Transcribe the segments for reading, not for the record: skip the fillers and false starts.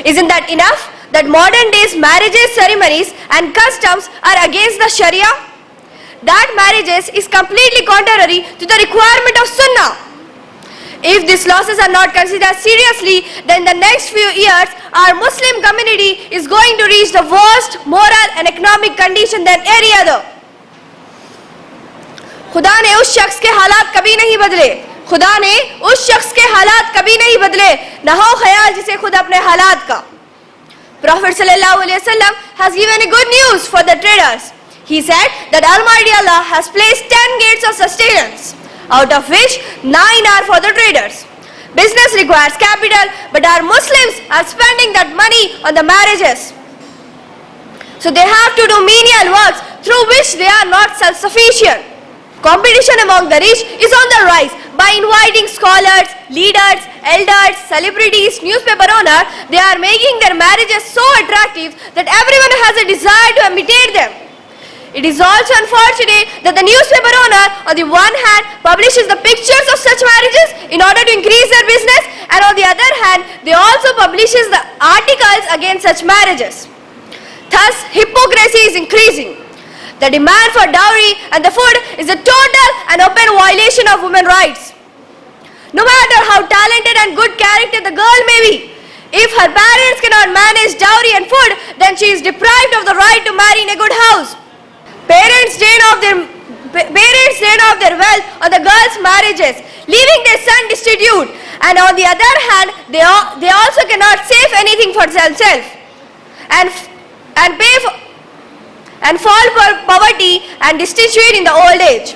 Isn't that enough? That modern days marriages, ceremonies and customs are against the Sharia? That marriages is completely contrary to the requirement of Sunnah. If these losses are not considered seriously, then the next few years our Muslim community is going to reach the worst moral and economic condition than any other. खुदा ने उस शख्स के हालात कभी नहीं बदले, खुदा ने उस शख्स के हालात कभी नहीं बदले, न हो ख्याल जिसे खुद अपने हालात का. Prophet sallallahu alaihi wasallam has given a good news for the traders. He said that Almighty Allah has placed 10 gates of sustenance, out of which 9 are for the traders. Business requires capital, but our Muslims are spending that money on the marriages. So they have to do menial works through which they are not self-sufficient. Competition among the rich is on the rise. By inviting scholars, leaders, elders, celebrities, newspaper owners, they are making their marriages so attractive that everyone has a desire to imitate them. It is also unfortunate that the newspaper owner, on the one hand, publishes the pictures of such marriages in order to increase their business, and on the other hand, they also publishes the articles against such marriages. Thus, hypocrisy is increasing. The demand for dowry and the food is a total and open violation of women's rights. No matter how talented and good character the girl may be, if her parents cannot manage dowry and food, then she is deprived of the right to marry in a good house. Parents drain off their wealth on the girls' marriages, leaving their son destitute, and on the other hand, they also cannot save anything for themselves and fall for poverty and destitute in the old age.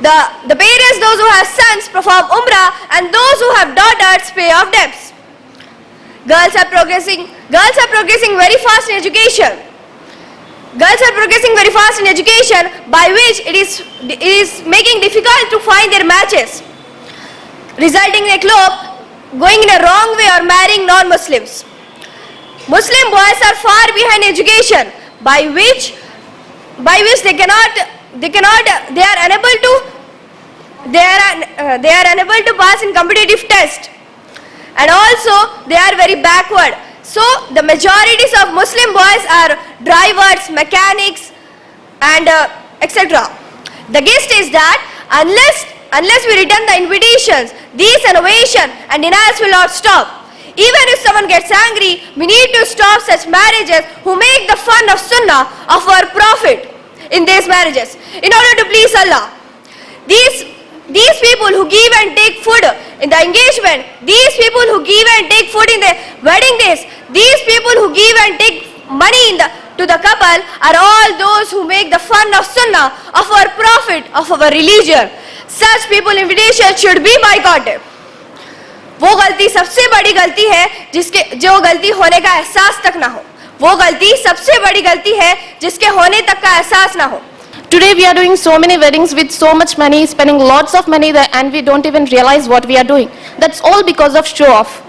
The parents, those who have sons, perform umrah, and those who have daughters pay off debts. Girls are progressing very fast in education. By which it is making difficult to find their matches, resulting in a couple going in a wrong way or marrying non-Muslims. Muslim boys are far behind education, by which they are unable to pass in competitive test, and also they are very backward. So the majorities of Muslim boys are drivers, mechanics, and etc. The gist is that unless we return the invitations, these innovation and denials will not stop. Even if someone gets angry, we need to stop such marriages who make the fun of Sunnah of our Prophet in these marriages in order to please Allah. These people who give and take food in the engagement, these people who give and take food in the wedding days, these people who give and take money to the couple are all those who make the fun of Sunnah of our Prophet, of our religion. Such people invitation should be boycotted. वो गलती सबसे बड़ी गलती है जो गलती होने का एहसास तक ना हो. वो गलती सबसे बड़ी गलती है जिसके होने तक का एहसास ना हो. Today we are doing so many weddings with so much money, spending lots of money there, and we don't even realize what we are doing. That's all because of show off.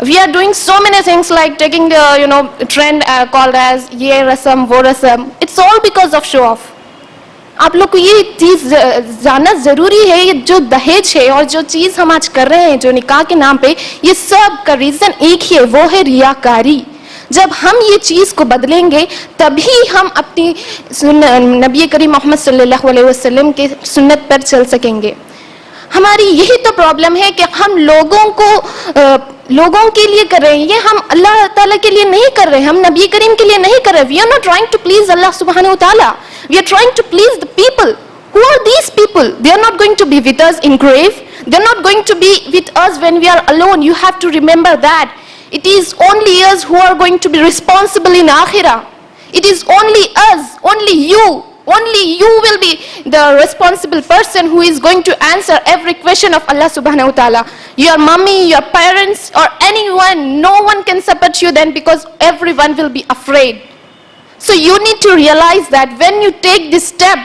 We are doing so many things like taking the trend called as ye rasam, wo rasam. It's all because of show off. आप लोग को ये चीज़ जानना ज़रूरी है, ये जो दहेज है और जो चीज़ हम आज कर रहे हैं जो निकाह के नाम पे, ये सब का रीज़न एक ही है, वो है रियाकारी. जब हम ये चीज़ को बदलेंगे तभी हम अपनी नबी करीम मोहम्मद सल्लल्लाहु अलैहि वसल्लम के सुन्नत पर चल सकेंगे. हमारी यही तो प्रॉब्लम है कि हम लोगों के लिए कर रहे हैं, ये हम अल्लाह ताला के लिए नहीं कर रहे, हम नबी करीम के लिए नहीं कर रहे. We are not trying to please Allah सुब्हानहू व तआला, we are trying to please the people. Who are these people? They are not going to be with us in grave. They are not going to be with us when we are alone. You have to remember that. It is only us who are going to be responsible in Akhirah. It is only us, only you will be the responsible person who is going to answer every question of Allah subhanahu wa ta'ala. Your mommy, your parents or anyone, no one can support you then because everyone will be afraid. So you need to realize that when you take this step,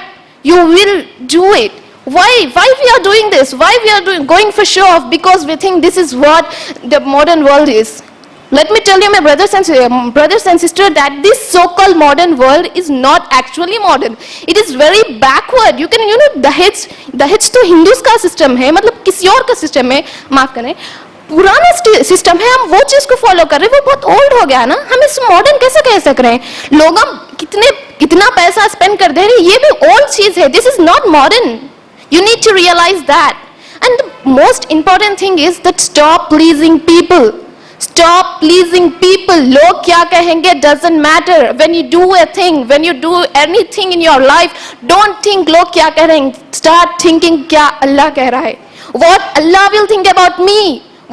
you will do it. Why we are doing this? Why we are going for show off? Because we think this is what the modern world is. Let me tell you, my brothers and sisters, that this so-called modern world is not actually modern. It is very backward. You can, दहेज तो Hindus का system है, मतलब किसी और का system है, माफ करें, पुराना सिस्टम है, हम वो चीज को फॉलो कर रहे हैं, वो बहुत ओल्ड हो गया ना, हम इस मॉडर्न कैसे कह सक रहे हैं? लोग हम कितना पैसा स्पेंड कर दे रहे हैं, ये भी ओल्ड चीज है, this is not modern. You need to realize that. And the most important thing is that stop pleasing people. Stop pleasing people. लोग क्या कहेंगे doesn't matter. When you do a thing, when you do anything in your life, don't think लोग क्या कह रहे हैं. Start thinking क्या अल्लाह कह रहा है. What Allah will think about me.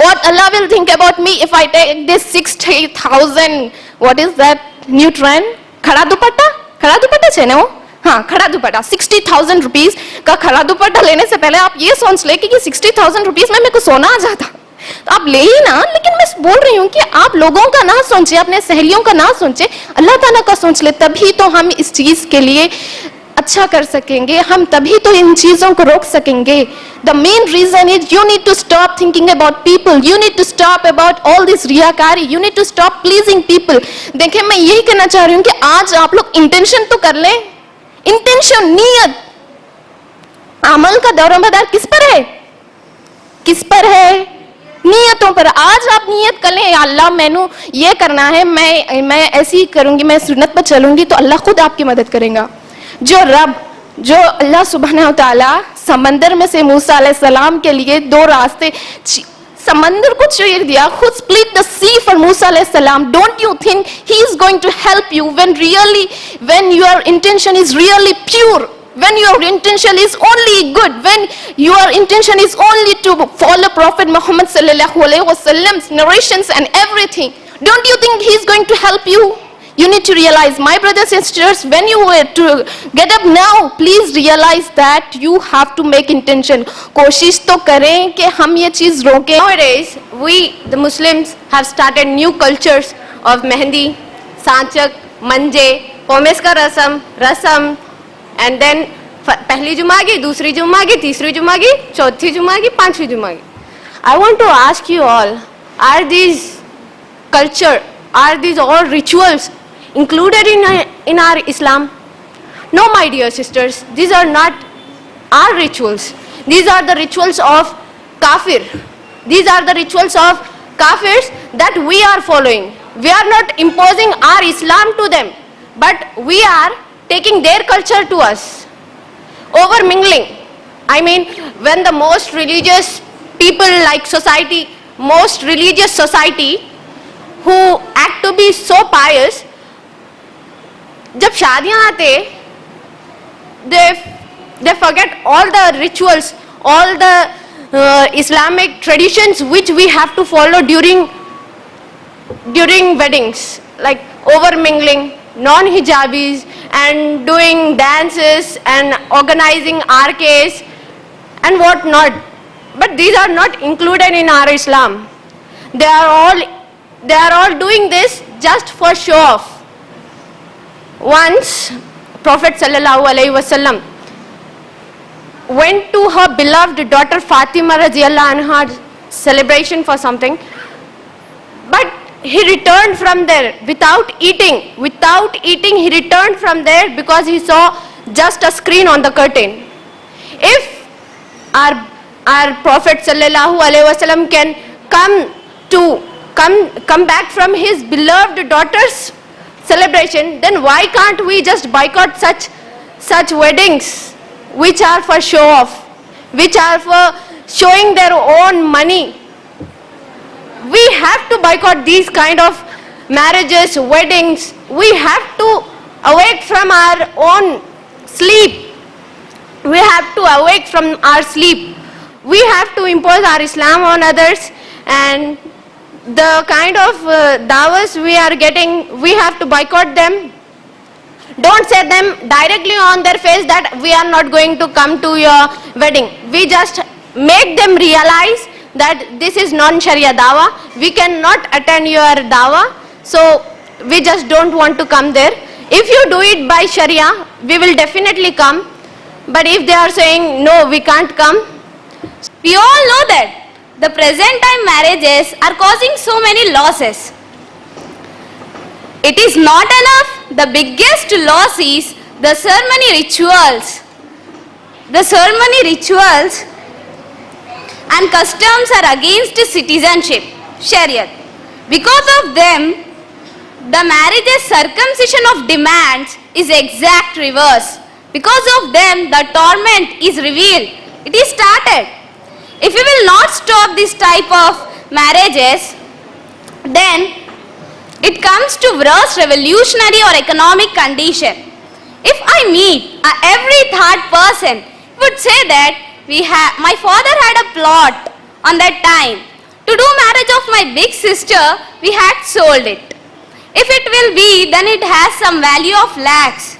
What Allah will think about me if I take this 60,000, what is that new trend? खड़ा दुपट्टा છે ને वो? हाँ, खड़ा दुपट्टा 60,000 रुपीज का खड़ा दुपट्टा लेने से पहले आप ये सोच ले कि 60,000 रुपीज में मेरे को सोना आ जाता, तो आप ले ही ना. लेकिन मैं बोल रही हूँ कि आप लोगों का ना सोचे, अपने सहेलियों का ना सोचे, अल्लाह ताला का सोच ले, तभी तो हम इस चीज के लिए अच्छा कर सकेंगे, हम तभी तो इन चीजों को रोक सकेंगे. The main reason is you need to stop thinking about people, you need to stop about all this रियाकारी, you need to stop pleasing people. देखिए, मैं यही कहना चाह रही हूँ कि आज आप लोग इंटेंशन तो कर लें, इंटेंशन, नीयत. अमल का दौरोमदार किस पर है? किस पर है? नीयतों पर. आज आप नीयत कर लें, अल्लाह मैनू ये करना है, मैं ऐसी करूंगी, मैं सुन्नत पर चलूंगी, तो अल्लाह खुद आपकी मदद करेगा. जो अल्लाह सुब्हानहू तआला समंदर में से मूसा अलैहिस्सलाम के लिए दो रास्ते, समंदर को चीर दिया, खुद split the sea for Musa alayhi salam. Don't you think he is going to help you when your intention is really pure, when your intention is only good, when your intention is only to follow Prophet Muhammad sallallahu alaihi wasallam's narrations and everything? Don't you think he is going to help you? You need to realize, my brothers and sisters, when you were to get up now, please realize that you have to make intention. कोशिश तो करें कि हम ये चीज रोकें. Nowadays, we, the Muslims, have started new cultures of Mehndi, Sanchak, Manje, Pomes ka rasam, and then पहली जुमागी, दूसरी जुमागी, तीसरी जुमागी, चौथी जुमागी, पांचवी जुमागी. I want to ask you all, are these all rituals included in our Islam? No, my dear sisters, these are not our rituals. These are the rituals of kafir. These are the rituals of kafirs that we are following. We are not imposing our Islam to them, but we are taking their culture to us. Over mingling. I mean, when the most religious people like society, most religious society who act to be so pious, जब शादियां आते, they forget all the rituals, all the Islamic traditions which we have to follow during weddings, like over mingling, non-hijabis, and doing dances and organizing arcades and what not. But these are not included in our Islam. They are all doing this just for show off. Once Prophet sallallahu alaihi wasallam went to her beloved daughter Fatima radhiyallahu anha's celebration for something, but he returned from there without eating. He returned from there because he saw just a screen on the curtain. If our Prophet sallallahu alaihi wasallam can come back from his beloved daughter's celebration, then why can't we just boycott such weddings which are for show off, which are for showing their own money? We have to boycott these kind of marriages, weddings. We have to awake from our own sleep. We have to awake from our sleep. We have to impose our Islam on others, and the kind of dawahs we are getting, we have to boycott them. Don't say them directly on their face that we are not going to come to your wedding. We just make them realize that this is non-Sharia dawah. We cannot attend your dawah, so we just don't want to come there. If you do it by Sharia, we will definitely come. But if they are saying, no, we can't come. We all know that the present time marriages are causing so many losses. It is not enough. The biggest loss is the ceremony rituals. The ceremony rituals and customs are against citizenship, Shariat. Because of them, the marriage's circumcision of demands is exact reverse. Because of them, the torment is revealed. It is started. If we will not stop this type of marriages, then it comes to worst revolutionary or economic condition. If I meet every third person would say that my father had a plot on that time. To do marriage of my big sister, we had sold it. If it will be, then it has some value of lakhs.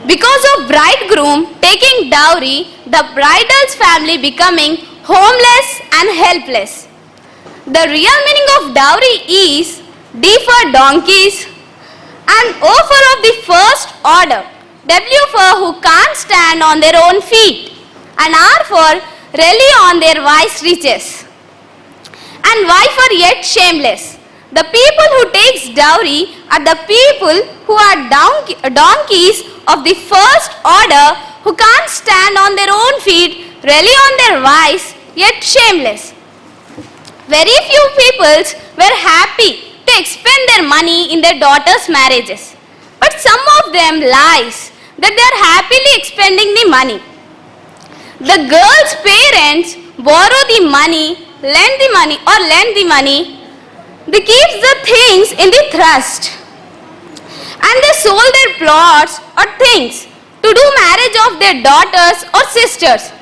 Because of bridegroom taking dowry, the bride's family becoming homeless and helpless. The real meaning of dowry is D for donkeys and O for of the first order, W for who can't stand on their own feet, and R for rely on their wise riches, and Y for yet shameless. The people who takes dowry are the people who are donkeys of the first order who can't stand on their own feet, rely on their wise yet shameless. Very few peoples were happy to expend their money in their daughters' marriages. But some of them lies that they are happily expending the money. The girl's parents borrow the money, lend the money, they keep the things in the trust. And they sold their plots or things to do marriage of their daughters or sisters.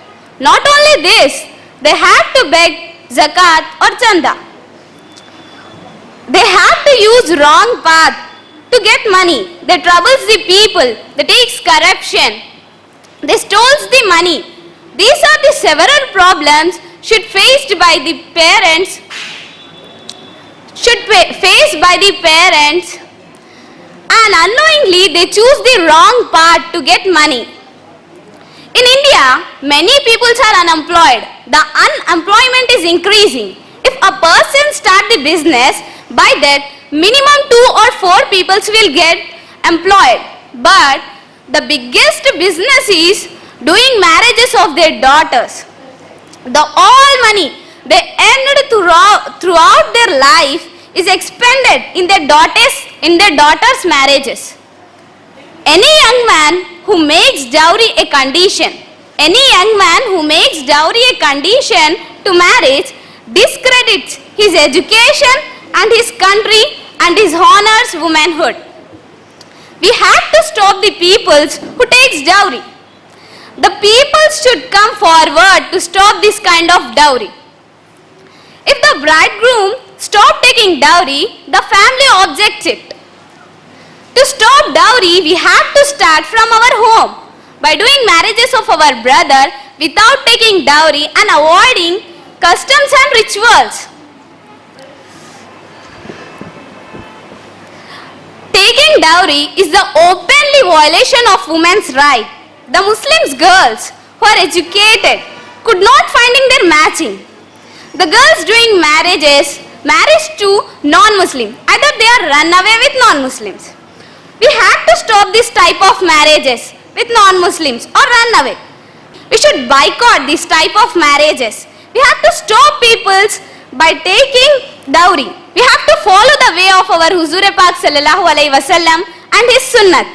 Not only this, they have to beg zakat or chanda. They have to use wrong path to get money. They troubles the people. They takes corruption. They steals the money. These are the several problems faced by the parents, and unknowingly they choose the wrong path to get money. In India, many people are unemployed. The unemployment is increasing. If a person start the business, by that minimum 2 or 4 people will get employed. But the biggest business is doing marriages of their daughters. The all money they earned throughout their life is expended in their daughters' marriages. Any young man who makes dowry a condition, to marriage discredits his education and his country and his honors womanhood. We have to stop the peoples who takes dowry. The people should come forward to stop this kind of dowry. If the bridegroom stop taking dowry, the family objects it. To stop dowry, we have to start from our home by doing marriages of our brother without taking dowry and avoiding customs and rituals. Taking dowry is the openly violation of women's right. The Muslim girls who are educated could not finding their matching. The girls doing marriage to non-Muslim, either they are run away with non-Muslims. We have to stop this type of marriages with non-Muslims or run away. We should boycott this type of marriages. We have to stop peoples by taking dowry. We have to follow the way of our Huzur Pak Sallallahu Alaihi Wasallam and his Sunnat.